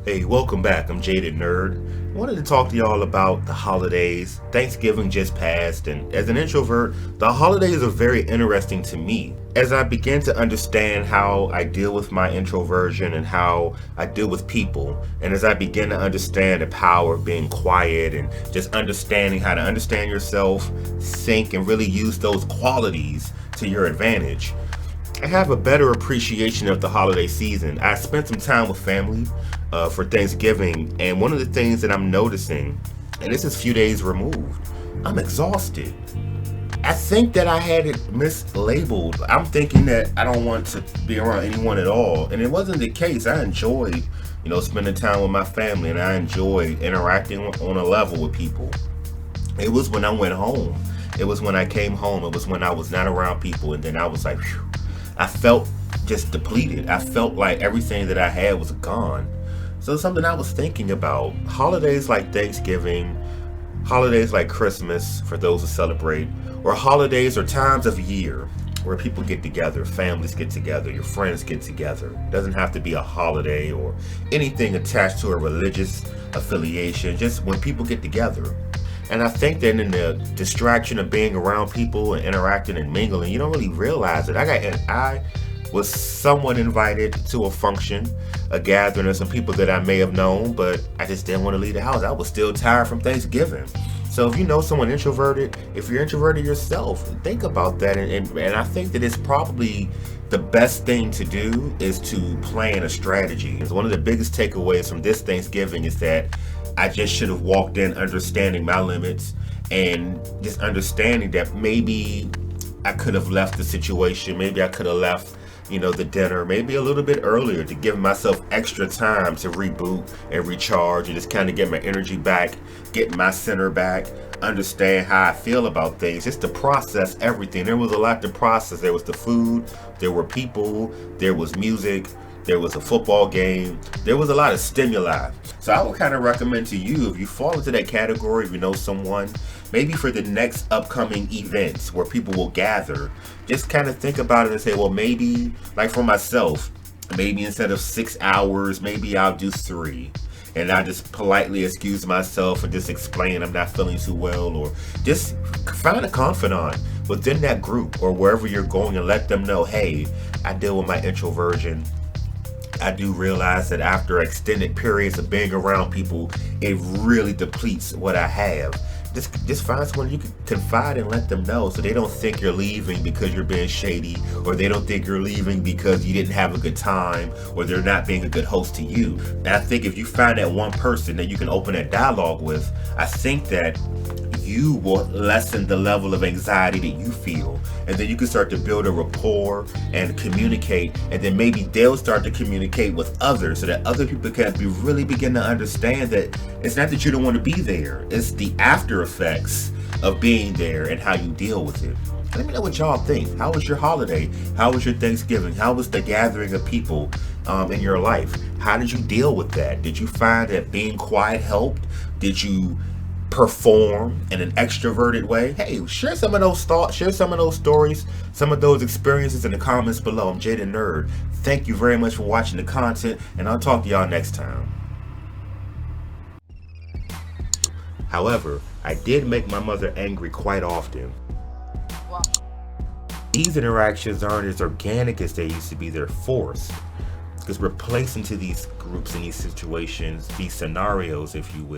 Hey, welcome back. I'm Jaded Nerd. I wanted to talk to y'all about the holidays. Thanksgiving just passed, and as an introvert, the holidays are very interesting to me. As I begin to understand how I deal with my introversion and how I deal with people, and as I begin to understand the power of being quiet and just understanding how to understand yourself, think, and really use those qualities to your advantage, I have a better appreciation of the holiday season. I spent some time with family for Thanksgiving, and one of the things that I'm noticing, and this is a few days removed, I'm exhausted. I think that I had it mislabeled. I'm thinking that I don't want to be around anyone at all, and it wasn't the case. I enjoyed, spending time with my family, and I enjoyed interacting on a level with people. It was when I went home. It was when I came home. It was when I was not around people, and then I was like, phew. I felt just depleted. I felt like everything that I had was gone. So it's something I was thinking about. Holidays like Thanksgiving, holidays like Christmas for those who celebrate, or holidays or times of year where people get together, families get together, your friends get together. It doesn't have to be a holiday or anything attached to a religious affiliation, just when people get together. And I think that in the distraction of being around people and interacting and mingling, you don't really realize it. I was somewhat invited to a function, a gathering of some people that I may have known, but I just didn't want to leave the house. I was still tired from Thanksgiving. So if you know someone introverted, if you're introverted yourself, think about that. And I think that it's probably the best thing to do is to plan a strategy. It's one of the biggest takeaways from this Thanksgiving is that I just should have walked in understanding my limits and just understanding that maybe I could have left the situation. Maybe I could have left, the dinner maybe a little bit earlier to give myself extra time to reboot and recharge and just kind of get my energy back, get my center back, understand how I feel about things, just to process everything. There was a lot to process. There was the food, there were people, there was music, there was a football game, there was a lot of stimuli. So I would kind of recommend to you, if you fall into that category, if you know someone, maybe for the next upcoming events where people will gather, just kind of think about it and say, well, maybe, like for myself, maybe instead of 6 hours, maybe I'll do 3. And I just politely excuse myself and just explain I'm not feeling too well, or just find a confidant within that group or wherever you're going and let them know, hey, I deal with my introversion. I do realize that after extended periods of being around people, it really depletes what I have. Just find someone you can confide and let them know, so they don't think you're leaving because you're being shady, or they don't think you're leaving because you didn't have a good time, or they're not being a good host to you. And I think if you find that one person that you can open that dialogue with, I think that you will lessen the level of anxiety that you feel, and then you can start to build a rapport and communicate, and then maybe they'll start to communicate with others so that other people can really begin to understand that it's not that you don't want to be there, it's the after effects of being there and how you deal with it. Let me know what y'all think. How was your holiday? How was your Thanksgiving? How was the gathering of people in your life? How did you deal with that? Did you find that being quiet helped? Did you perform in an extroverted way? Hey, share some of those thoughts, share some of those stories, some of those experiences in the comments below. I'm Jaded Nerd. Thank you very much for watching the content, and I'll talk to y'all next time. However, I did make my mother angry quite often. These interactions aren't as organic as they used to be. They're forced because we're placed into these groups, in these situations, these scenarios, if you will.